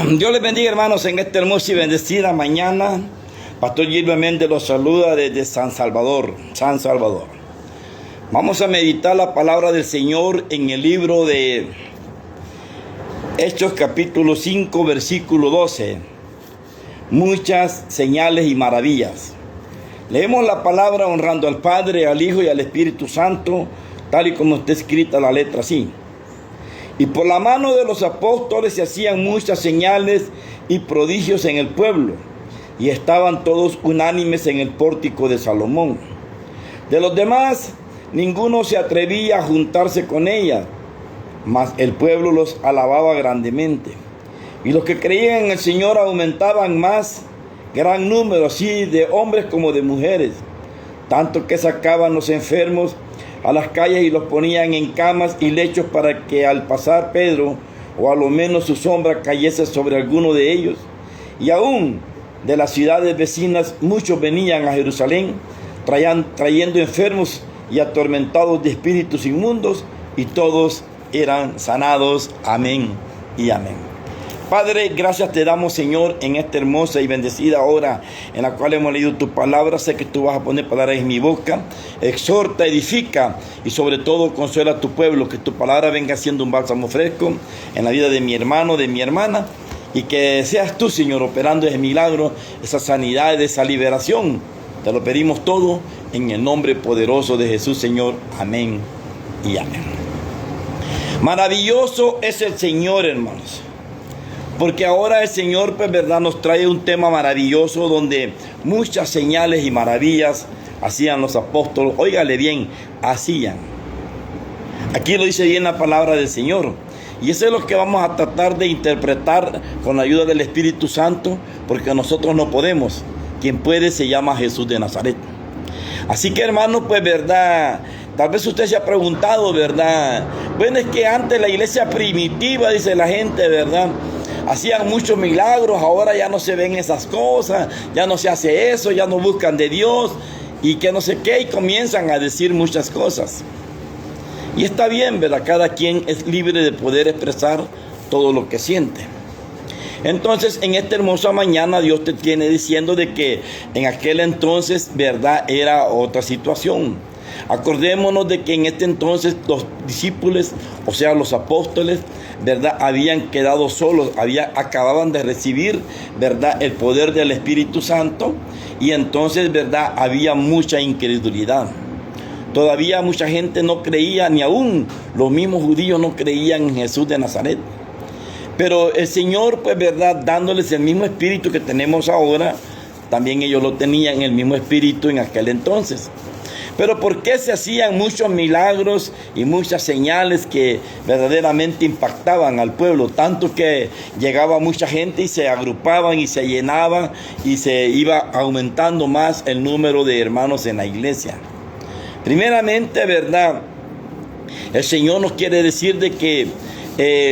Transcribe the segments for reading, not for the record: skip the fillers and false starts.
Dios les bendiga, hermanos, en esta hermosa y bendecida mañana. Pastor Gilbert Méndez los saluda desde San Salvador. Vamos a meditar la palabra del Señor en el libro de Hechos capítulo 5, versículo 12. Muchas señales y maravillas. Leemos la palabra honrando al Padre, al Hijo y al Espíritu Santo, tal y como está escrita la letra así. Y por la mano de los apóstoles se hacían muchas señales y prodigios en el pueblo, y estaban todos unánimes en el pórtico de Salomón. De los demás, ninguno se atrevía a juntarse con ella, mas el pueblo los alababa grandemente. Y los que creían en el Señor aumentaban más, gran número, así de hombres como de mujeres, tanto que sacaban los enfermos a las calles y los ponían en camas y lechos para que al pasar Pedro, o a lo menos su sombra, cayese sobre alguno de ellos. Y aún de las ciudades vecinas muchos venían a Jerusalén, trayendo enfermos y atormentados de espíritus inmundos, y todos eran sanados. Amén y amén. Padre, gracias te damos, Señor, en esta hermosa y bendecida hora en la cual hemos leído tu palabra. Sé que tú vas a poner palabras en mi boca. Exhorta, edifica y sobre todo consuela a tu pueblo. Que tu palabra venga siendo un bálsamo fresco en la vida de mi hermano, de mi hermana. Y que seas tú, Señor, operando ese milagro, esa sanidad, esa liberación. Te lo pedimos todo en el nombre poderoso de Jesús, Señor. Amén y amén. Maravilloso es el Señor, hermanos. Porque ahora el Señor, pues, verdad, nos trae un tema maravilloso donde muchas señales y maravillas hacían los apóstoles. Óigale bien, hacían. Aquí lo dice bien la palabra del Señor. Y eso es lo que vamos a tratar de interpretar con la ayuda del Espíritu Santo, porque nosotros no podemos. Quien puede se llama Jesús de Nazaret. Así que, hermano, pues, verdad, tal vez usted se ha preguntado, verdad. Bueno, es que antes la iglesia primitiva, dice la gente, verdad, hacían muchos milagros, ahora ya no se ven esas cosas, ya no se hace eso, ya no buscan de Dios y que no sé qué, y comienzan a decir muchas cosas. Y está bien, ¿verdad? Cada quien es libre de poder expresar todo lo que siente. Entonces, en esta hermosa mañana, Dios te tiene diciendo de que en aquel entonces, ¿verdad?, era otra situación. Acordémonos de que en este entonces los discípulos, o sea, los apóstoles, ¿verdad?, habían quedado solos, acababan de recibir, ¿verdad?, el poder del Espíritu Santo, y entonces, ¿verdad?, había mucha incredulidad. Todavía mucha gente no creía, ni aún los mismos judíos no creían en Jesús de Nazaret. Pero el Señor, pues, ¿verdad?, dándoles el mismo espíritu que tenemos ahora, también ellos lo tenían, el mismo espíritu en aquel entonces. Pero ¿por qué se hacían muchos milagros y muchas señales que verdaderamente impactaban al pueblo? Tanto que llegaba mucha gente y se agrupaban y se llenaban y se iba aumentando más el número de hermanos en la iglesia. Primeramente, ¿verdad?, el Señor nos quiere decir de que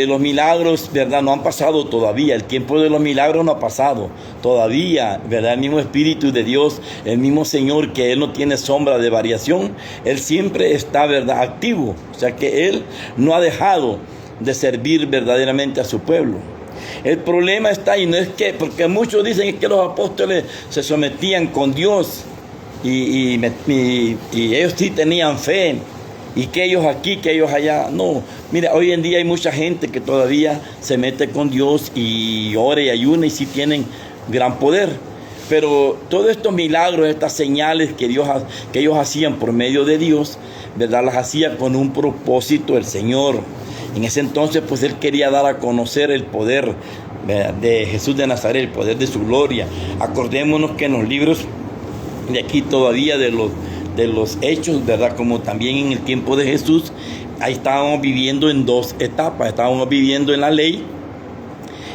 los milagros, ¿verdad?, no han pasado todavía. El tiempo de los milagros no ha pasado todavía, ¿verdad? El mismo Espíritu de Dios, el mismo Señor, que Él no tiene sombra de variación, Él siempre está, ¿verdad?, activo. O sea que Él no ha dejado de servir verdaderamente a su pueblo. El problema está, y no es que, porque muchos dicen es que los apóstoles se sometían con Dios y ellos sí tenían fe. Y que ellos aquí, que ellos allá. No, mira, hoy en día hay mucha gente que todavía se mete con Dios y ora y ayuna y sí tienen gran poder. Pero todos estos milagros, estas señales que ellos hacían por medio de Dios, ¿verdad?, las hacía con un propósito el Señor. En ese entonces, pues, Él quería dar a conocer el poder, ¿verdad?, de Jesús de Nazaret, el poder de su gloria. Acordémonos que en los libros de aquí todavía de los hechos, ¿verdad?, como también en el tiempo de Jesús, ahí estábamos viviendo en dos etapas. Estábamos viviendo en la ley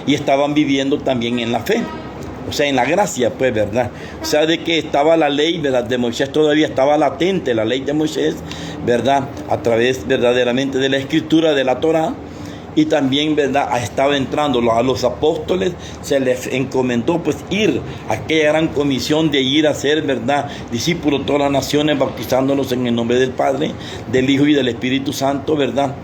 y estaban viviendo también en la fe, o sea, en la gracia, pues, ¿verdad? O sea, de que estaba la ley, ¿verdad?, de Moisés, todavía estaba latente la ley de Moisés, ¿verdad?, a través verdaderamente de la escritura de la Torá. Y también, ¿verdad?, estaba entrando a los apóstoles, se les encomendó, pues, ir a aquella gran comisión de ir a ser, ¿verdad?, discípulos de todas las naciones, bautizándolos en el nombre del Padre, del Hijo y del Espíritu Santo, ¿verdad?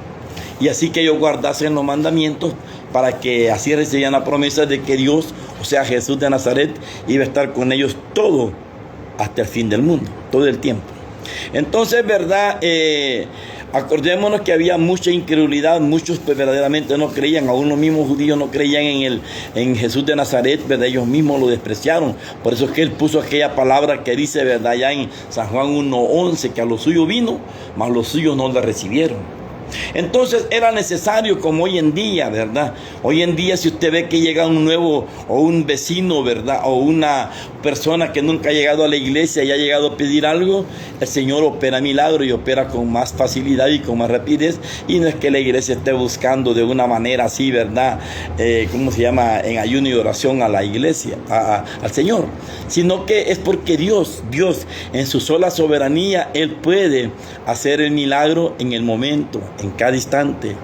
Y así que ellos guardasen los mandamientos para que así recibían la promesa de que Dios, o sea Jesús de Nazaret, iba a estar con ellos todo hasta el fin del mundo, todo el tiempo. Entonces, ¿verdad? Acordémonos que había mucha incredulidad, muchos pues, verdaderamente no creían, aún los mismos judíos no creían en Jesús de Nazaret, ¿verdad? Ellos mismos lo despreciaron. Por eso es que él puso aquella palabra que dice, ¿verdad? Ya en San Juan 1:11, que a los suyos vino, mas los suyos no le recibieron. Entonces era necesario, como hoy en día, ¿verdad? Hoy en día, si usted ve que llega un nuevo o un vecino, ¿verdad? O una persona que nunca ha llegado a la iglesia y ha llegado a pedir algo, el Señor opera milagro y opera con más facilidad y con más rapidez. Y no es que la iglesia esté buscando de una manera así, ¿verdad? ¿Cómo se llama? En ayuno y oración a la iglesia, al Señor. Sino que es porque Dios en su sola soberanía, Él puede hacer el milagro en el momento, en cada instante.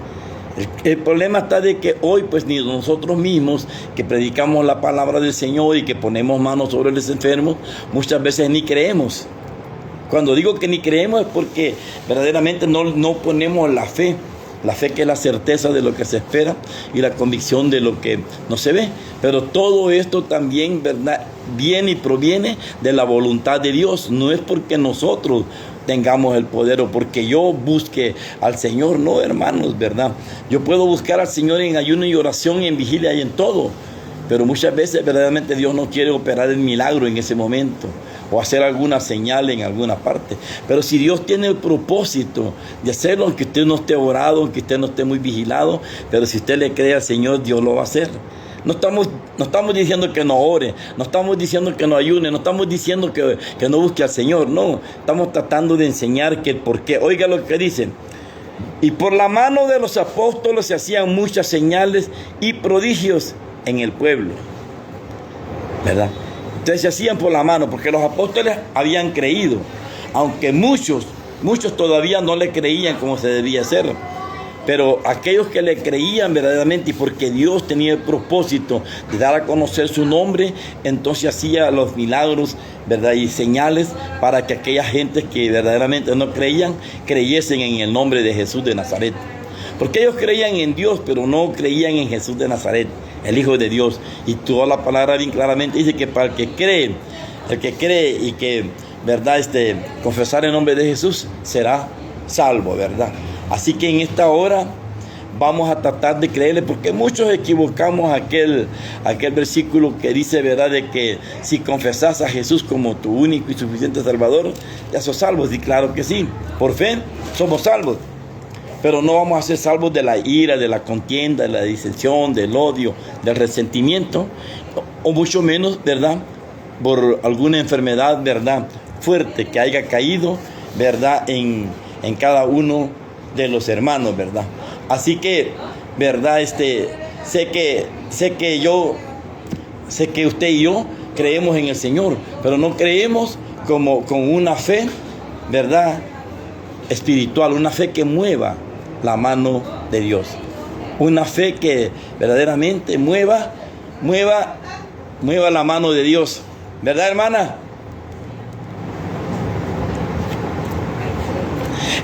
El problema está de que hoy pues ni nosotros mismos que predicamos la palabra del Señor y que ponemos manos sobre los enfermos, muchas veces ni creemos. Cuando digo que ni creemos es porque verdaderamente no ponemos la fe que es la certeza de lo que se espera y la convicción de lo que no se ve. Pero todo esto también, ¿verdad?, viene y proviene de la voluntad de Dios. No es porque nosotros tengamos el poder o porque yo busque al Señor, no, hermanos, ¿verdad? Yo puedo buscar al Señor en ayuno y oración y en vigilia y en todo, pero muchas veces verdaderamente Dios no quiere operar el milagro en ese momento o hacer alguna señal en alguna parte. Pero si Dios tiene el propósito de hacerlo, aunque usted no esté orado, aunque usted no esté muy vigilado, pero si usted le cree al Señor, Dios lo va a hacer. No estamos diciendo que no ore, no estamos diciendo que no ayune, no estamos diciendo que no busque al Señor, no. Estamos tratando de enseñar que el por qué. Oiga lo que dice. Y por la mano de los apóstoles se hacían muchas señales y prodigios en el pueblo, ¿verdad? Entonces se hacían por la mano, porque los apóstoles habían creído, aunque muchos todavía no le creían como se debía hacer. Pero aquellos que le creían verdaderamente y porque Dios tenía el propósito de dar a conocer su nombre, entonces hacía los milagros, ¿verdad?, y señales para que aquellas gentes que verdaderamente no creían, creyesen en el nombre de Jesús de Nazaret. Porque ellos creían en Dios, pero no creían en Jesús de Nazaret, el Hijo de Dios. Y toda la palabra bien claramente dice que para el que cree y que, ¿verdad?, confesar el nombre de Jesús, será salvo, ¿verdad? Así que en esta hora vamos a tratar de creerle, porque muchos equivocamos aquel versículo que dice, ¿verdad?, de que si confesas a Jesús como tu único y suficiente Salvador, ya sos salvos. Y claro que sí, por fe somos salvos. Pero no vamos a ser salvos de la ira, de la contienda, de la disensión, del odio, del resentimiento, o mucho menos, ¿verdad?, por alguna enfermedad, ¿verdad?, fuerte que haya caído, ¿verdad?, en cada uno de los hermanos, ¿verdad? Así que, ¿verdad? Sé que usted y yo creemos en el Señor, pero no creemos con una fe, ¿verdad?, espiritual, una fe que mueva la mano de Dios, una fe que verdaderamente mueva la mano de Dios, ¿verdad, hermana?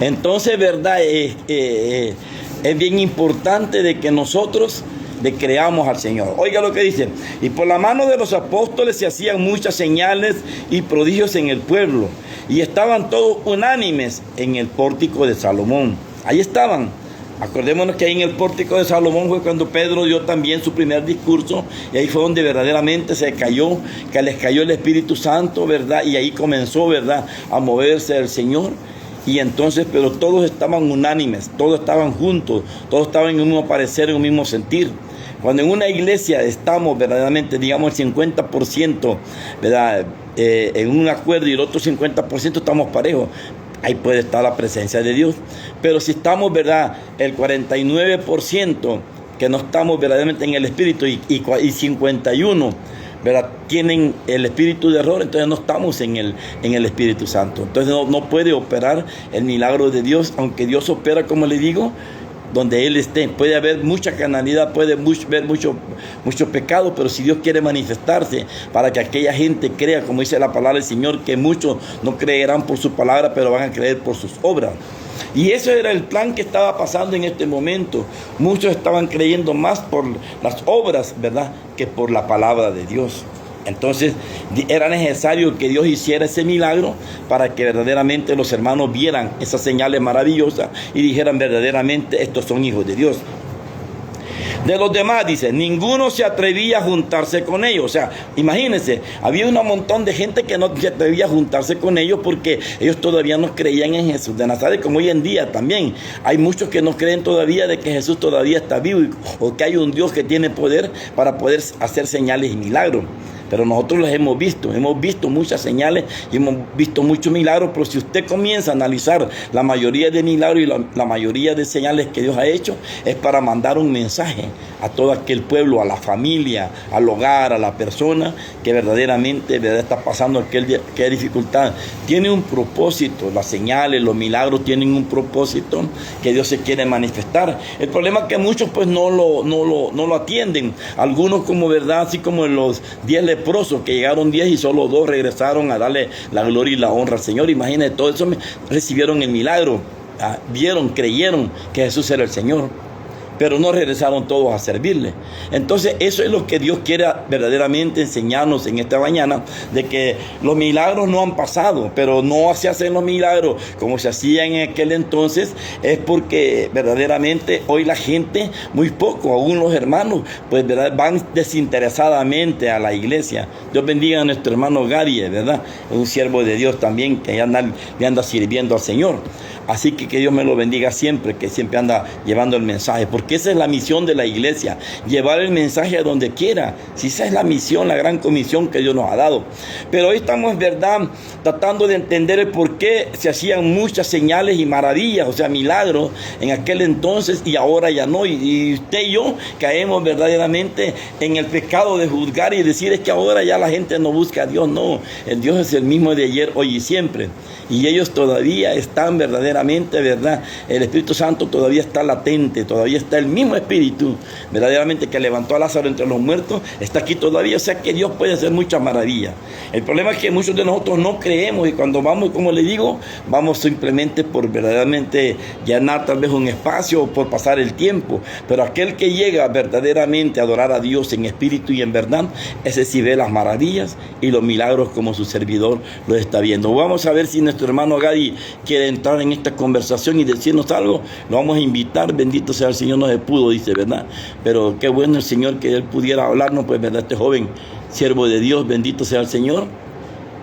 Entonces, ¿verdad? Es bien importante de que nosotros le creamos al Señor. Oiga lo que dice. Y por la mano de los apóstoles se hacían muchas señales y prodigios en el pueblo. Y estaban todos unánimes en el pórtico de Salomón. Ahí estaban. Acordémonos que ahí en el pórtico de Salomón fue cuando Pedro dio también su primer discurso. Y ahí fue donde verdaderamente que les cayó el Espíritu Santo, ¿verdad? Y ahí comenzó, ¿verdad?, a moverse el Señor. Y entonces, pero todos estaban unánimes, todos estaban juntos, todos estaban en un mismo parecer, en un mismo sentir. Cuando en una iglesia estamos verdaderamente, digamos, el 50%, ¿verdad?, en un acuerdo y el otro 50% estamos parejos, ahí puede estar la presencia de Dios. Pero si estamos, ¿verdad?, el 49% que no estamos verdaderamente en el Espíritu y 51%, ¿verdad?, tienen el espíritu de error, entonces no estamos en el Espíritu Santo. Entonces no puede operar el milagro de Dios, aunque Dios opera, como le digo, donde Él esté. Puede haber mucha carnalidad, puede haber mucho pecado, pero si Dios quiere manifestarse para que aquella gente crea, como dice la palabra del Señor, que muchos no creerán por su palabra, pero van a creer por sus obras. Y eso era el plan que estaba pasando en este momento. Muchos estaban creyendo más por las obras, ¿verdad?, que por la palabra de Dios. Entonces era necesario que Dios hiciera ese milagro para que verdaderamente los hermanos vieran esas señales maravillosas y dijeran verdaderamente estos son hijos de Dios. De los demás, dice, ninguno se atrevía a juntarse con ellos. O sea, imagínense, había un montón de gente que no se atrevía a juntarse con ellos porque ellos todavía no creían en Jesús de Nazaret, como hoy en día también. Hay muchos que no creen todavía de que Jesús todavía está vivo o que hay un Dios que tiene poder para poder hacer señales y milagros. Pero nosotros los hemos visto muchas señales y hemos visto muchos milagros, pero si usted comienza a analizar la mayoría de milagros y la mayoría de señales que Dios ha hecho, es para mandar un mensaje a todo aquel pueblo, a la familia, al hogar, a la persona que verdaderamente está pasando aquella dificultad. Tiene un propósito, las señales, los milagros tienen un propósito que Dios se quiere manifestar. El problema es que muchos pues no lo atienden. Algunos como verdad, así como en los 10 leprosos que llegaron 10 y solo 2 regresaron a darle la gloria y la honra al Señor. Imagínense, todo eso recibieron el milagro, vieron, creyeron que Jesús era el Señor, pero no regresaron todos a servirle. Entonces eso es lo que Dios quiere verdaderamente enseñarnos en esta mañana, de que los milagros no han pasado, pero no se hacen los milagros como se hacían en aquel entonces, es porque verdaderamente hoy la gente, muy poco, aún los hermanos, pues ¿verdad?, van desinteresadamente a la iglesia. Dios bendiga a nuestro hermano Gary, ¿verdad?, un siervo de Dios también, que le anda sirviendo al Señor. Así que Dios me lo bendiga siempre, que siempre anda llevando el mensaje, porque esa es la misión de la iglesia, llevar el mensaje a donde quiera. Si esa es la misión, la gran comisión que Dios nos ha dado. Pero hoy estamos, verdad, tratando de entender el por qué se hacían muchas señales y maravillas, o sea, milagros en aquel entonces y ahora ya no. Y usted y yo caemos verdaderamente en el pecado de juzgar y decir es que ahora ya la gente no busca a Dios. No, el Dios es el mismo de ayer, hoy y siempre. Y ellos todavía están verdaderamente, ¿verdad? El Espíritu Santo todavía está latente, todavía está el mismo Espíritu, verdaderamente, que levantó a Lázaro entre los muertos, está aquí todavía. O sea que Dios puede hacer muchas maravillas. El problema es que muchos de nosotros no creemos y cuando vamos, como le digo, vamos simplemente por verdaderamente llenar tal vez un espacio o por pasar el tiempo. Pero aquel que llega verdaderamente a adorar a Dios en espíritu y en verdad, ese sí ve las maravillas y los milagros como su servidor lo está viendo. Vamos a ver si nuestro hermano Gadi quiere entrar en esta conversación y decirnos algo. Lo vamos a invitar. Bendito sea el Señor. No se pudo, dice, ¿verdad? Pero qué bueno el Señor que Él pudiera hablarnos, pues, ¿verdad? Este joven siervo de Dios, bendito sea el Señor.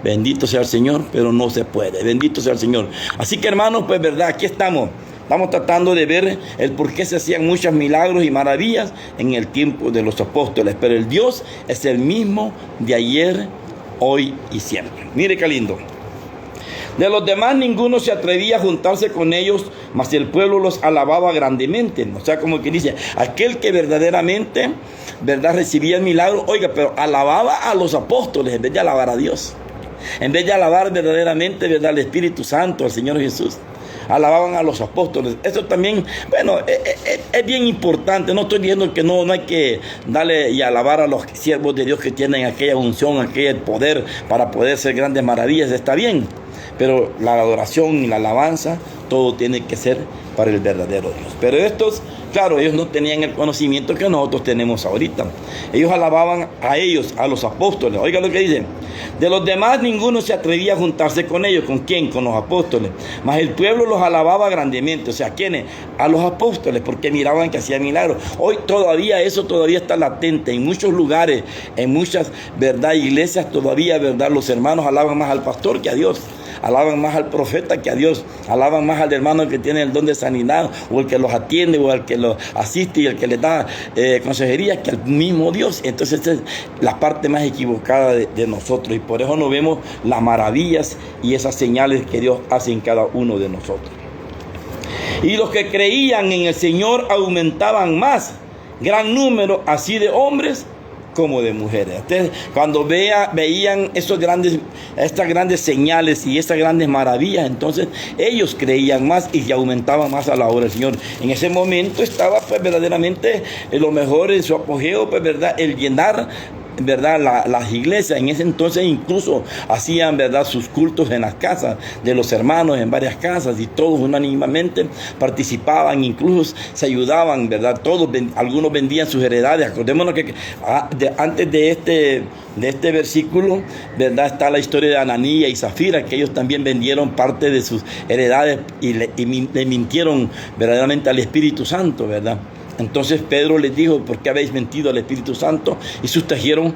Bendito sea el Señor, pero no se puede. Bendito sea el Señor. Así que, hermanos, pues, ¿verdad? Aquí estamos. Estamos tratando de ver el por qué se hacían muchos milagros y maravillas en el tiempo de los apóstoles. Pero el Dios es el mismo de ayer, hoy y siempre. Mire qué lindo. De los demás ninguno se atrevía a juntarse con ellos, mas el pueblo los alababa grandemente. O sea, como que dice, aquel que verdaderamente, ¿verdad?, recibía el milagro, oiga, pero alababa a los apóstoles en vez de alabar a Dios. En vez de alabar verdaderamente, ¿verdad?, al Espíritu Santo, al Señor Jesús. Alababan a los apóstoles. Eso también, bueno, es bien importante. No estoy diciendo que no hay que darle y alabar a los siervos de Dios que tienen aquella unción, aquel poder para poder hacer grandes maravillas. Está bien. Pero la adoración y la alabanza, todo tiene que ser para el verdadero Dios. Pero estos, claro, ellos no tenían el conocimiento que nosotros tenemos ahorita. Ellos alababan a ellos, a los apóstoles. Oiga lo que dicen. De los demás ninguno se atrevía a juntarse con ellos. ¿Con quién? Con los apóstoles. Mas el pueblo los alababa grandemente. O sea, ¿quiénes? A los apóstoles, porque miraban que hacían milagros. Hoy todavía eso todavía está latente. En muchos lugares, en muchas, ¿verdad?, iglesias todavía, ¿verdad?, los hermanos alaban más al pastor que a Dios. Alaban más al profeta que a Dios. Alaban más al hermano que tiene el don de sanidad, o el que los atiende, o el que los asiste y el que les da consejería, que al mismo Dios. Entonces esta es la parte más equivocada de nosotros, y por eso no vemos las maravillas y esas señales que Dios hace en cada uno de nosotros. Y los que creían en el Señor aumentaban más, gran número así de hombres como de mujeres. Ustedes, cuando veían estas grandes señales y estas grandes maravillas, entonces ellos creían más y aumentaban más a la obra del Señor. En ese momento estaba, pues, verdaderamente lo mejor en su apogeo, pues, verdad, el llenar ¿verdad? Las iglesias en ese entonces incluso hacían, ¿verdad?, sus cultos en las casas de los hermanos, en varias casas, y todos unánimemente participaban, incluso se ayudaban, ¿verdad? Todos, algunos vendían sus heredades. Acordémonos que antes de este versículo, ¿verdad?, está la historia de Ananías y Zafira, que ellos también vendieron parte de sus heredades y le mintieron verdaderamente al Espíritu Santo, ¿verdad? Entonces Pedro les dijo: ¿por qué habéis mentido al Espíritu Santo? Y sustrajeron,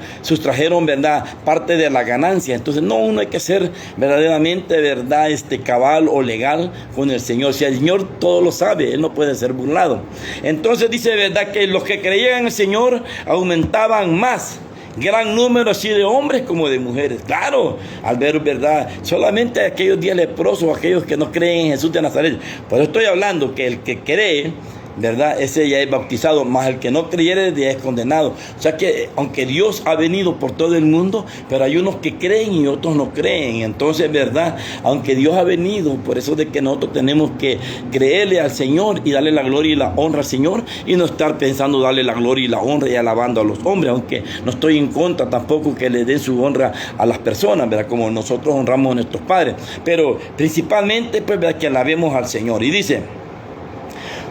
¿verdad?, parte de la ganancia. Entonces uno hay que ser verdaderamente, ¿verdad?, cabal o legal con el Señor. Si el Señor todo lo sabe, Él no puede ser burlado. Entonces dice, ¿verdad?, que los que creían en el Señor aumentaban más, gran número así de hombres como de mujeres. Claro, al ver, ¿verdad?, solamente aquellos 10 leprosos, aquellos que no creen en Jesús de Nazaret. Por eso estoy hablando que el que cree, ¿verdad?, ese ya es bautizado, más el que no creyere ya es condenado. O sea que aunque Dios ha venido por todo el mundo, pero hay unos que creen y otros no creen. Entonces, ¿verdad?, aunque Dios ha venido, por eso de que nosotros tenemos que creerle al Señor y darle la gloria y la honra al Señor, y no estar pensando darle la gloria y la honra y alabando a los hombres, aunque no estoy en contra tampoco que le den su honra a las personas, ¿verdad?, como nosotros honramos a nuestros padres, pero principalmente, pues, ¿verdad?, que alabemos al Señor. Y dice: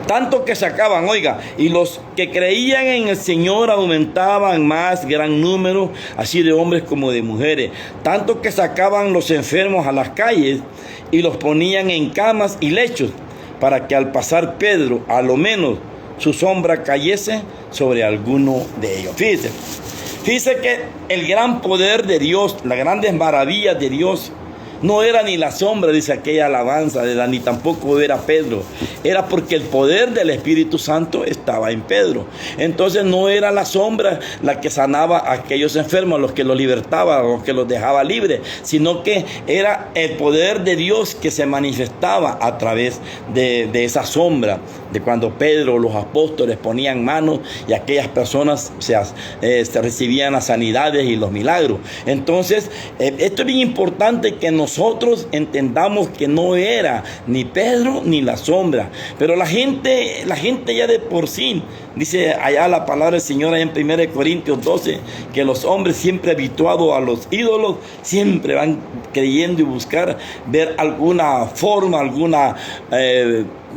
tanto que sacaban, oiga, y los que creían en el Señor aumentaban más, gran número, así de hombres como de mujeres. Tanto que sacaban los enfermos a las calles y los ponían en camas y lechos, para que al pasar Pedro, a lo menos su sombra cayese sobre alguno de ellos. Fíjese que el gran poder de Dios, las grandes maravillas de Dios, no era ni la sombra, dice aquella alabanza, ni tampoco era Pedro. Era porque el poder del Espíritu Santo estaba en Pedro. Entonces no era la sombra la que sanaba a aquellos enfermos, los que los libertaba, los que los dejaba libres, sino que era el poder de Dios que se manifestaba a través de esa sombra, de cuando Pedro, los apóstoles ponían manos y aquellas personas se recibían las sanidades y los milagros. Entonces, esto es bien importante que nosotros entendamos que no era ni Pedro ni la sombra, pero la gente ya de por sí, dice allá la palabra del Señor en 1 Corintios 12, que los hombres siempre habituados a los ídolos, siempre van creyendo y buscar ver alguna forma, alguna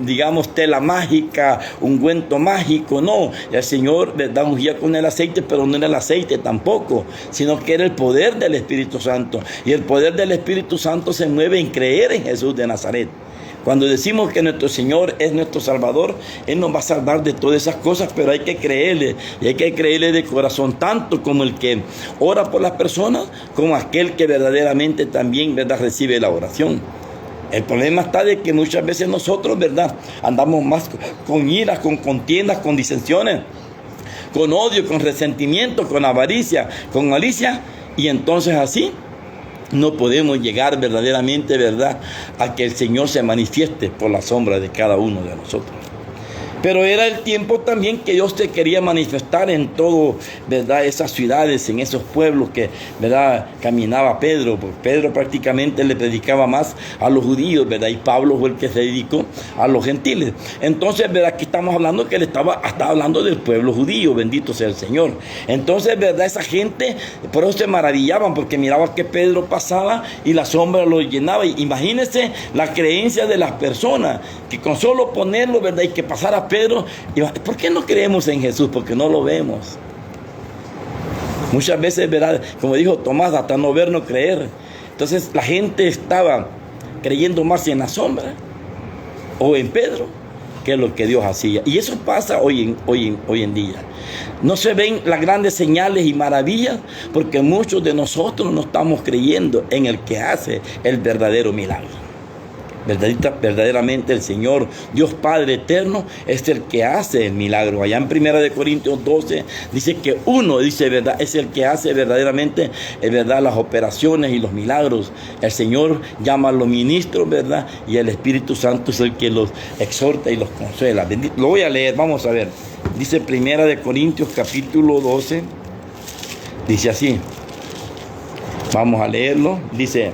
digamos tela mágica, ungüento mágico. No, el Señor, ¿verdad?, ungía con el aceite, pero no era el aceite tampoco, sino que era el poder del Espíritu Santo, y el poder del Espíritu Santo se mueve en creer en Jesús de Nazaret. Cuando decimos que nuestro Señor es nuestro Salvador, Él nos va a salvar de todas esas cosas, pero hay que creerle, y hay que creerle de corazón, tanto como el que ora por las personas, como aquel que verdaderamente también, ¿verdad?, recibe la oración. El problema está de que muchas veces nosotros, ¿verdad?, andamos más con iras, con contiendas, con disensiones, con odio, con resentimiento, con avaricia, con malicia, y entonces así no podemos llegar verdaderamente, ¿verdad?, a que el Señor se manifieste por la sombra de cada uno de nosotros. Pero era el tiempo también que Dios te quería manifestar en todo, ¿verdad?, esas ciudades, en esos pueblos que, ¿verdad?, caminaba Pedro. Porque Pedro prácticamente le predicaba más a los judíos, ¿verdad?, y Pablo fue el que se dedicó a los gentiles. Entonces, ¿verdad?, aquí estamos hablando que él estaba hablando del pueblo judío, bendito sea el Señor. Entonces, ¿verdad?, esa gente, por eso se maravillaban, porque miraba que Pedro pasaba y la sombra lo llenaba. Y imagínense la creencia de las personas, que con solo ponerlo, ¿verdad?, y que pasara Pedro, ¿por qué no creemos en Jesús? Porque no lo vemos. Muchas veces, ¿verdad?, como dijo Tomás, hasta no ver, no creer. Entonces la gente estaba creyendo más en la sombra o en Pedro que lo que Dios hacía. Y eso pasa hoy en día. No se ven las grandes señales y maravillas porque muchos de nosotros no estamos creyendo en el que hace el verdadero milagro. Verdaderamente el Señor, Dios Padre eterno, es el que hace el milagro. Allá en 1 Corintios 12 dice que uno, dice, ¿verdad?, es el que hace verdaderamente, ¿verdad?, las operaciones y los milagros. El Señor llama a los ministros, ¿verdad?, y el Espíritu Santo es el que los exhorta y los consuela. Lo voy a leer, vamos a ver. Dice 1 Corintios capítulo 12, dice así. Vamos a leerlo. Dice: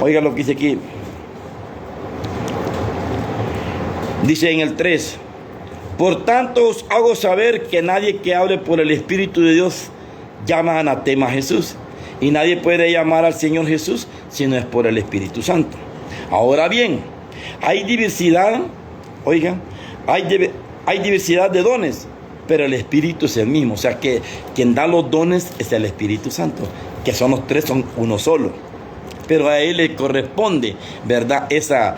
oiga lo que dice aquí. Dice en el 3: Por tanto os hago saber que nadie que hable por el Espíritu de Dios llama anatema a Jesús. Y nadie puede llamar al Señor Jesús si no es por el Espíritu Santo. Ahora bien, hay diversidad, oigan, hay diversidad de dones, pero el Espíritu es el mismo. O sea que quien da los dones es el Espíritu Santo, que son los tres, son uno solo. Pero a Él le corresponde, ¿verdad? Esa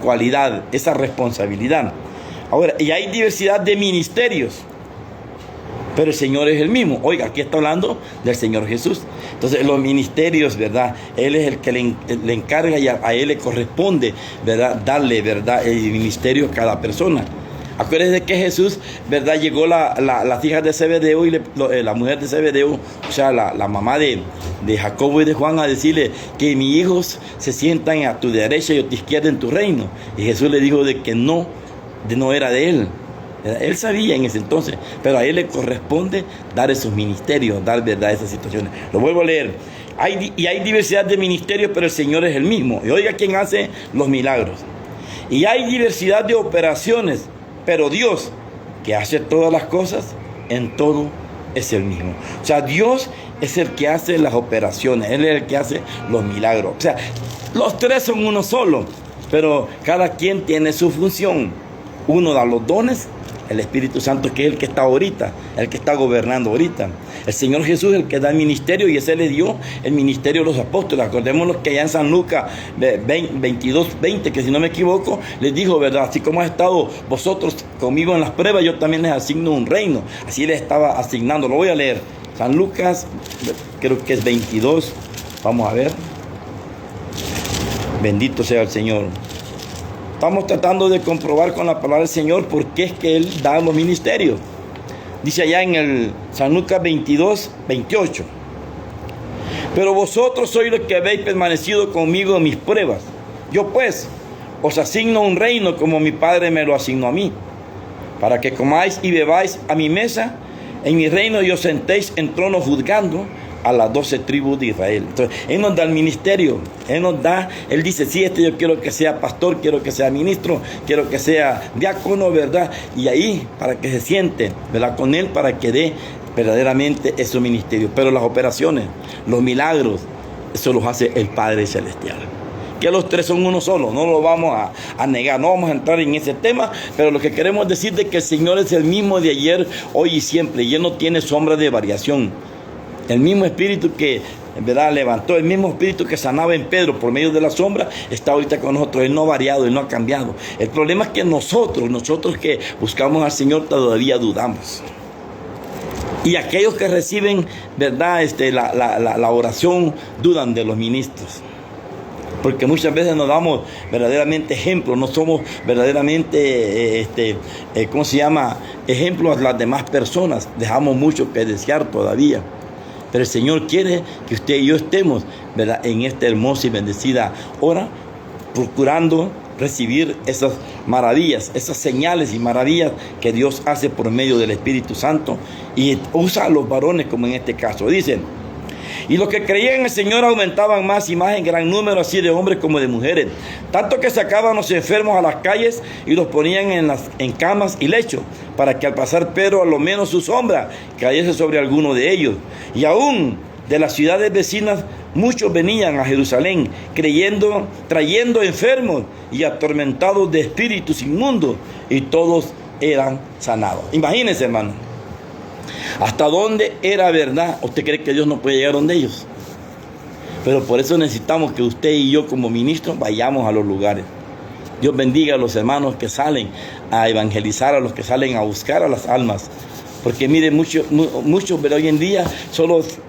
cualidad, esa responsabilidad. Ahora, y hay diversidad de ministerios, pero el Señor es el mismo. Oiga, aquí está hablando del Señor Jesús. Entonces, los ministerios, ¿verdad? Él es el que le encarga y a Él le corresponde, ¿verdad? Darle, ¿verdad? El ministerio a cada persona. Acuérdense que Jesús, ¿verdad? Llegó las hijas de Zebedeo y la mujer de Zebedeo, o sea, la mamá de Jacobo y de Juan, a decirle que mis hijos se sientan a tu derecha y a tu izquierda en tu reino. Y Jesús le dijo de que no era de él. Él sabía en ese entonces, pero a él le corresponde dar esos ministerios, dar, ¿verdad?, esas situaciones. Lo vuelvo a leer. Hay diversidad de ministerios, pero el Señor es el mismo. Y oiga quién hace los milagros. Y hay diversidad de operaciones, pero Dios, que hace todas las cosas, en todo es el mismo. O sea, Dios es el que hace las operaciones, Él es el que hace los milagros. O sea, los tres son uno solo, pero cada quien tiene su función. Uno da los dones, el Espíritu Santo, que es el que está ahorita, el que está gobernando ahorita. El Señor Jesús es el que da el ministerio, y ese le dio el ministerio a los apóstoles. Acordémonos que allá en San Lucas 22:20, que si no me equivoco, les dijo, ¿verdad? Así como ha estado vosotros conmigo en las pruebas, yo también les asigno un reino. Así les estaba asignando. Lo voy a leer. San Lucas, creo que es 22. Vamos a ver. Bendito sea el Señor. Estamos tratando de comprobar con la palabra del Señor por qué es que Él da los ministerios. Dice allá en el San Lucas 22:28. Pero vosotros sois los que habéis permanecido conmigo en mis pruebas. Yo pues os asigno un reino como mi Padre me lo asignó a mí, para que comáis y bebáis a mi mesa en mi reino y os sentéis en trono juzgando a las 12 tribus de Israel. Entonces, Él nos da el ministerio, Él dice, sí, yo quiero que sea pastor, quiero que sea ministro, quiero que sea diácono, ¿verdad? Y ahí, para que se siente, ¿verdad?, con Él, para que dé verdaderamente esos ministerios. Pero las operaciones, los milagros, eso los hace el Padre Celestial. Que los tres son uno solo, no lo vamos a negar, no vamos a entrar en ese tema, pero lo que queremos decir es que el Señor es el mismo de ayer, hoy y siempre, y Él no tiene sombra de variación. El mismo espíritu que, ¿verdad?, levantó, el mismo espíritu que sanaba en Pedro por medio de la sombra, está ahorita con nosotros. Él no ha variado, Él no ha cambiado. El problema es que nosotros que buscamos al Señor todavía dudamos. Y aquellos que reciben, ¿verdad?, la oración, dudan de los ministros. Porque muchas veces nos damos verdaderamente ejemplos, no somos verdaderamente, ejemplos a las demás personas. Dejamos mucho que desear todavía. Pero el Señor quiere que usted y yo estemos, ¿verdad?, en esta hermosa y bendecida hora, procurando recibir esas maravillas, esas señales y maravillas que Dios hace por medio del Espíritu Santo, y usa a los varones como en este caso. Dicen, y los que creían en el Señor aumentaban más y más en gran número, así de hombres como de mujeres, tanto que sacaban los enfermos a las calles y los ponían en camas y lechos, para que al pasar Pedro, a lo menos su sombra cayese sobre alguno de ellos. Y aún de las ciudades vecinas muchos venían a Jerusalén, trayendo enfermos y atormentados de espíritus inmundos, y todos eran sanados. Imagínense, hermano, hasta dónde era verdad. ¿Usted cree que Dios no puede llegar donde ellos? Pero por eso necesitamos que usted y yo como ministros vayamos a los lugares. Dios bendiga a los hermanos que salen a evangelizar, a los que salen a buscar a las almas. Porque mire, muchos, pero hoy en día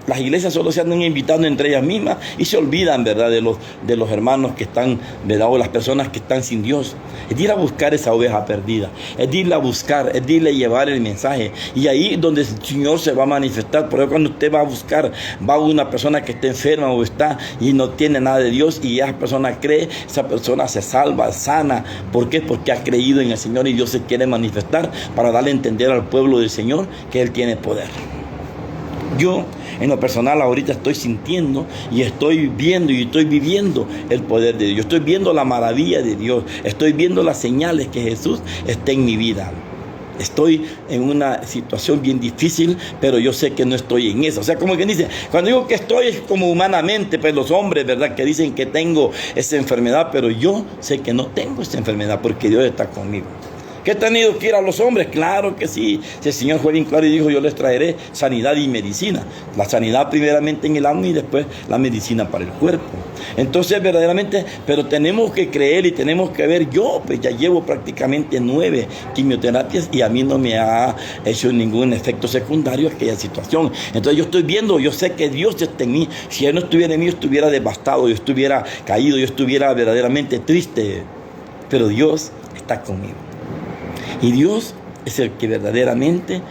las iglesias solo se andan invitando entre ellas mismas y se olvidan, ¿verdad?, de los hermanos que están, ¿verdad?, o las personas que están sin Dios. Es de ir a buscar esa oveja perdida, es de irla a buscar, es de irle a llevar el mensaje. Y ahí donde el Señor se va a manifestar. Por eso cuando usted va a buscar, va a una persona que está enferma o está y no tiene nada de Dios, y esa persona cree, esa persona se salva, sana. ¿Por qué? Porque ha creído en el Señor, y Dios se quiere manifestar para darle a entender al pueblo del Señor que Él tiene poder. Yo, en lo personal, ahorita estoy sintiendo y estoy viendo y estoy viviendo el poder de Dios. Estoy viendo la maravilla de Dios. Estoy viendo las señales que Jesús está en mi vida. Estoy en una situación bien difícil, pero yo sé que no estoy en eso. O sea, como que dice, cuando digo que estoy es como humanamente, pues los hombres, ¿verdad? Que dicen que tengo esa enfermedad, pero yo sé que no tengo esa enfermedad porque Dios está conmigo. ¿Que he tenido que ir a los hombres? Claro que sí. Si el Señor fue bien claro y dijo, yo les traeré sanidad y medicina. La sanidad primeramente en el alma y después la medicina para el cuerpo. Entonces, verdaderamente, pero tenemos que creer y tenemos que ver. Yo, pues ya llevo prácticamente 9 quimioterapias y a mí no me ha hecho ningún efecto secundario aquella situación. Entonces yo estoy viendo, yo sé que Dios está en mí. Si Él no estuviera en mí, yo estuviera devastado, yo estuviera caído, yo estuviera verdaderamente triste. Pero Dios está conmigo. Y Dios es el que verdaderamente,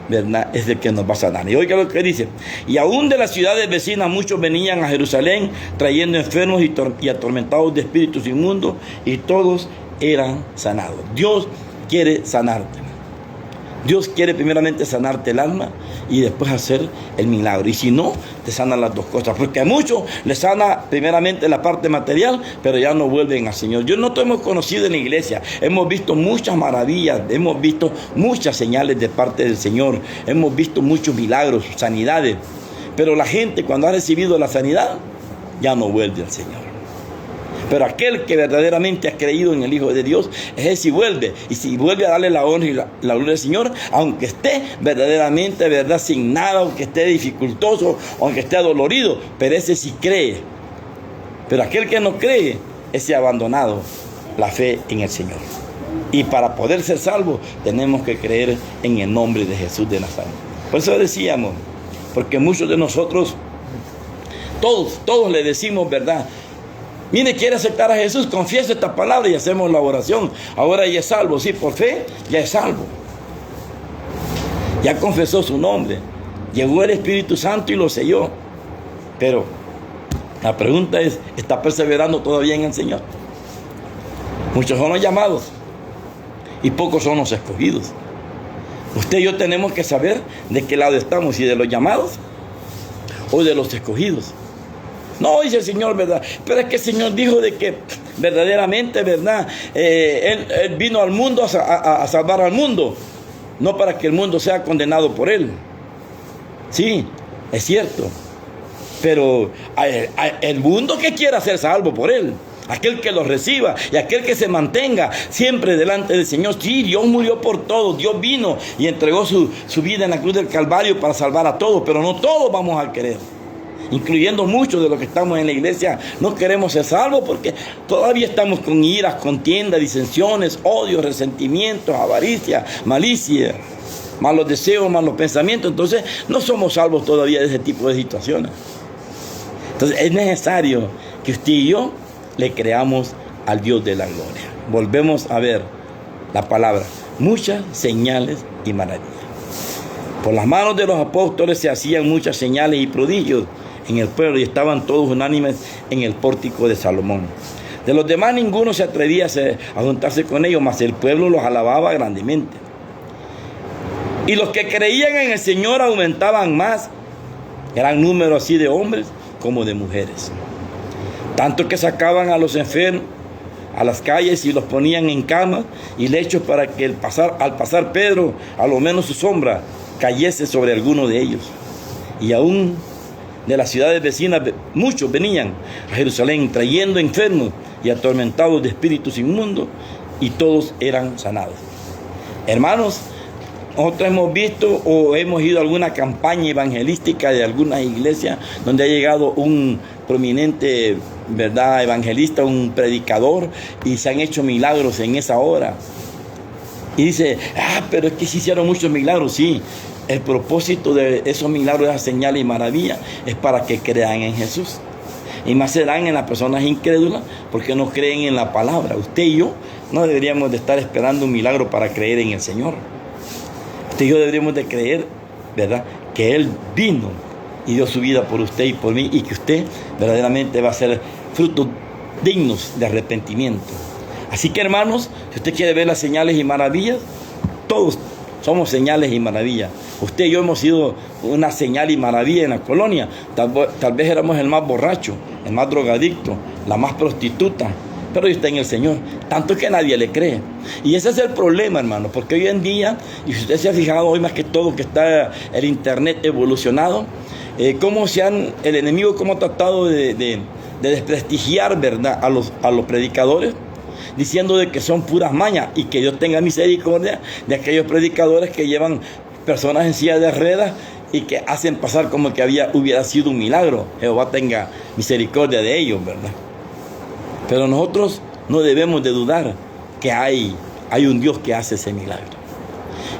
¿verdad?, es el que nos va a sanar. Y oiga lo que dice: y aún de las ciudades vecinas muchos venían a Jerusalén trayendo enfermos y atormentados de espíritus inmundos, y todos eran sanados. Dios quiere sanarte. Dios quiere primeramente sanarte el alma y después hacer el milagro. Y si no, te sanan las dos cosas. Porque a muchos les sana primeramente la parte material, pero ya no vuelven al Señor. Yo no te hemos conocido en la iglesia. Hemos visto muchas maravillas, hemos visto muchas señales de parte del Señor. Hemos visto muchos milagros, sanidades. Pero la gente cuando ha recibido la sanidad, ya no vuelve al Señor. Pero aquel que verdaderamente ha creído en el Hijo de Dios, ese sí vuelve. Y si vuelve a darle la honra y la gloria al Señor, aunque esté verdaderamente, verdad, sin nada, aunque esté dificultoso, aunque esté adolorido, pero ese sí cree. Pero aquel que no cree, ese ha abandonado la fe en el Señor. Y para poder ser salvos, tenemos que creer en el nombre de Jesús de Nazaret. Por eso decíamos, porque muchos de nosotros, todos le decimos, ¿verdad? Mire, quiere aceptar a Jesús, confiesa esta palabra y hacemos la oración. Ahora ya es salvo, sí, por fe, ya es salvo. Ya confesó su nombre. Llegó el Espíritu Santo y lo selló. Pero la pregunta es, ¿está perseverando todavía en el Señor? Muchos son los llamados y pocos son los escogidos. Usted y yo tenemos que saber de qué lado estamos, si de los llamados o de los escogidos. No, dice el Señor, ¿verdad? Pero es que el Señor dijo de que verdaderamente, ¿verdad? Él vino al mundo a salvar al mundo, no para que el mundo sea condenado por Él. Sí, es cierto. Pero el mundo que quiera ser salvo por Él, aquel que lo reciba y aquel que se mantenga siempre delante del Señor. Sí, Dios murió por todos, Dios vino y entregó su vida en la cruz del Calvario para salvar a todos, pero no todos vamos a querer. Incluyendo muchos de los que estamos en la iglesia, no queremos ser salvos porque todavía estamos con iras, contiendas, disensiones, odios, resentimientos, avaricia, malicia, malos deseos, malos pensamientos. Entonces no somos salvos todavía de ese tipo de situaciones. Entonces es necesario que usted y yo le creamos al Dios de la gloria. Volvemos a ver la palabra: muchas señales y maravillas. Por las manos de los apóstoles se hacían muchas señales y prodigios en el pueblo, y estaban todos unánimes en el pórtico de Salomón. De los demás ninguno se atrevía a juntarse con ellos, mas el pueblo los alababa grandemente. Y los que creían en el Señor aumentaban más, gran número así de hombres como de mujeres. Tanto que sacaban a los enfermos a las calles y los ponían en camas y lechos para que al pasar Pedro, a lo menos su sombra cayese sobre alguno de ellos. Y aún de las ciudades vecinas muchos venían a Jerusalén trayendo enfermos y atormentados de espíritus inmundos, y todos eran sanados. Hermanos, nosotros hemos visto o hemos ido a alguna campaña evangelística de alguna iglesia donde ha llegado un prominente, ¿verdad?, evangelista, un predicador, y se han hecho milagros en esa hora. Y dice, pero es que se hicieron muchos milagros. Sí, el propósito de esos milagros, esas señales y maravillas, es para que crean en Jesús. Y más se dan en las personas incrédulas porque no creen en la palabra. Usted y yo no deberíamos de estar esperando un milagro para creer en el Señor. Usted y yo deberíamos de creer, ¿verdad?, que Él vino y dio su vida por usted y por mí, y que usted verdaderamente va a ser frutos dignos de arrepentimiento. Así que, hermanos, si usted quiere ver las señales y maravillas, todos somos señales y maravillas. Usted y yo hemos sido una señal y maravilla en la colonia. Tal vez éramos el más borracho, el más drogadicto, la más prostituta, pero hoy está en el Señor, tanto que nadie le cree. Y ese es el problema, hermano, porque hoy en día, y si usted se ha fijado hoy más que todo que está el internet evolucionado, el enemigo cómo ha tratado de desprestigiar, ¿verdad?, a los predicadores, diciendo de que son puras mañas, y que Dios tenga misericordia de aquellos predicadores que llevan personas en silla de ruedas y que hacen pasar como que hubiera sido un milagro. Jehová tenga misericordia de ellos, ¿verdad? Pero nosotros no debemos de dudar que hay un Dios que hace ese milagro.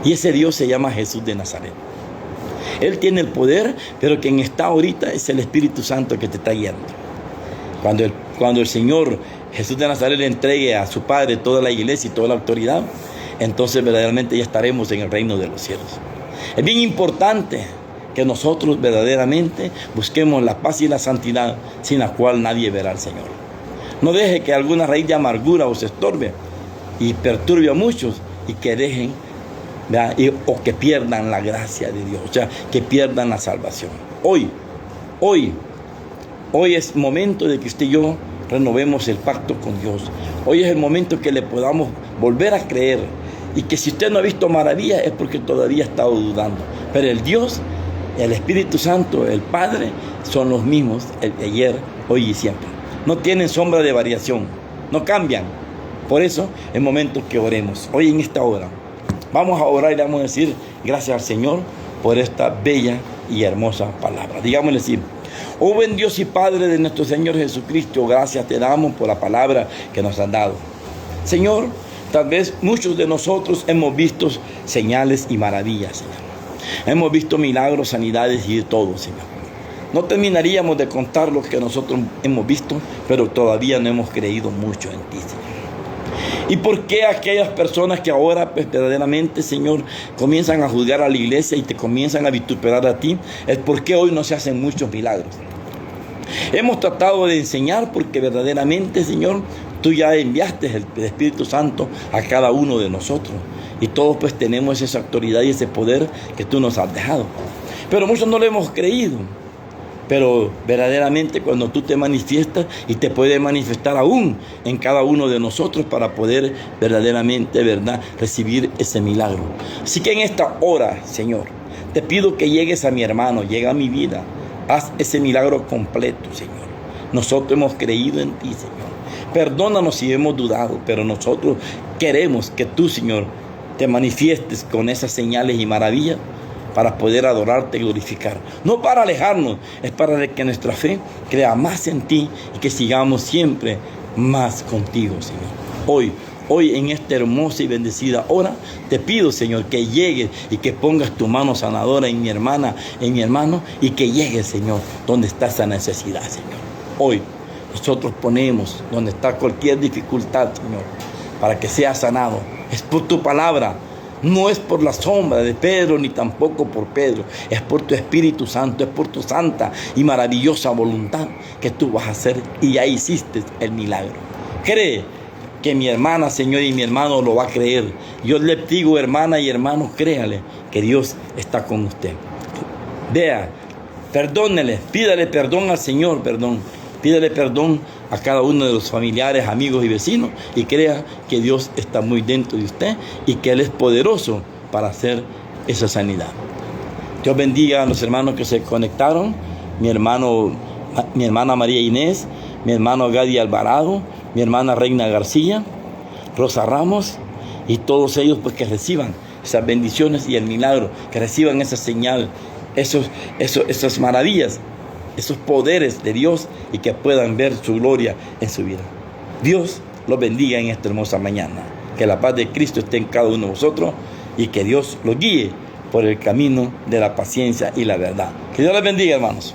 Y ese Dios se llama Jesús de Nazaret. Él tiene el poder, pero quien está ahorita es el Espíritu Santo que te está guiando. Cuando el Señor Jesús de Nazaret le entregue a su Padre toda la iglesia y toda la autoridad, entonces verdaderamente ya estaremos en el reino de los cielos. Es bien importante que nosotros verdaderamente busquemos la paz y la santidad, sin la cual nadie verá al Señor. No deje que alguna raíz de amargura os estorbe y perturbe a muchos y que dejen, o que pierdan la gracia de Dios, o sea, que pierdan la salvación. Hoy es momento de que usted y yo renovemos el pacto con Dios. Hoy es el momento que le podamos volver a creer, y que si usted no ha visto maravillas es porque todavía ha estado dudando. Pero el Dios, el Espíritu Santo, el Padre, son los mismos, el de ayer, hoy y siempre. No tienen sombra de variación, no cambian. Por eso es momento que oremos. Hoy en esta hora vamos a orar y le vamos a decir gracias al Señor por esta bella y hermosa palabra. Digámosle así: oh buen Dios y Padre de nuestro Señor Jesucristo, gracias te damos por la palabra que nos han dado. Señor, tal vez muchos de nosotros hemos visto señales y maravillas, Señor. Hemos visto milagros, sanidades y de todo, Señor. No terminaríamos de contar lo que nosotros hemos visto, pero todavía no hemos creído mucho en ti, Señor. ¿Y por qué aquellas personas que ahora pues, verdaderamente, Señor, comienzan a juzgar a la iglesia y te comienzan a vituperar a ti? Es porque hoy no se hacen muchos milagros. Hemos tratado de enseñar porque verdaderamente, Señor, tú ya enviaste el Espíritu Santo a cada uno de nosotros. Y todos pues tenemos esa autoridad y ese poder que tú nos has dejado. Pero muchos no lo hemos creído. Pero verdaderamente cuando tú te manifiestas, y te puedes manifestar aún en cada uno de nosotros para poder verdaderamente, ¿verdad?, recibir ese milagro. Así que en esta hora, Señor, te pido que llegues a mi hermano, llega a mi vida. Haz ese milagro completo, Señor. Nosotros hemos creído en ti, Señor. Perdónanos si hemos dudado, pero nosotros queremos que tú, Señor, te manifiestes con esas señales y maravillas para poder adorarte y glorificar. No para alejarnos, es para que nuestra fe crea más en ti y que sigamos siempre más contigo, Señor. Hoy en esta hermosa y bendecida hora, te pido, Señor, que llegues y que pongas tu mano sanadora en mi hermana, en mi hermano, y que llegues, Señor, donde está esa necesidad, Señor. Hoy nosotros ponemos donde está cualquier dificultad, Señor, para que sea sanado. Es por tu palabra. No es por la sombra de Pedro, ni tampoco por Pedro. Es por tu Espíritu Santo, es por tu santa y maravillosa voluntad que tú vas a hacer, y ya hiciste el milagro. Cree que mi hermana, Señor, y mi hermano lo va a creer. Yo le digo, hermana y hermano, créale que Dios está con usted. Vea, perdónele, pídale perdón al Señor, pídale perdón a cada uno de los familiares, amigos y vecinos, y crea que Dios está muy dentro de usted y que Él es poderoso para hacer esa sanidad. Dios bendiga a los hermanos que se conectaron, mi hermana María Inés, mi hermano Gadi Alvarado, mi hermana Reina García, Rosa Ramos, y todos ellos pues que reciban esas bendiciones y el milagro, que reciban esa señal, esas maravillas, esos poderes de Dios, y que puedan ver su gloria en su vida. Dios los bendiga en esta hermosa mañana. Que la paz de Cristo esté en cada uno de vosotros, y que Dios los guíe por el camino de la paciencia y la verdad. Que Dios les bendiga, hermanos.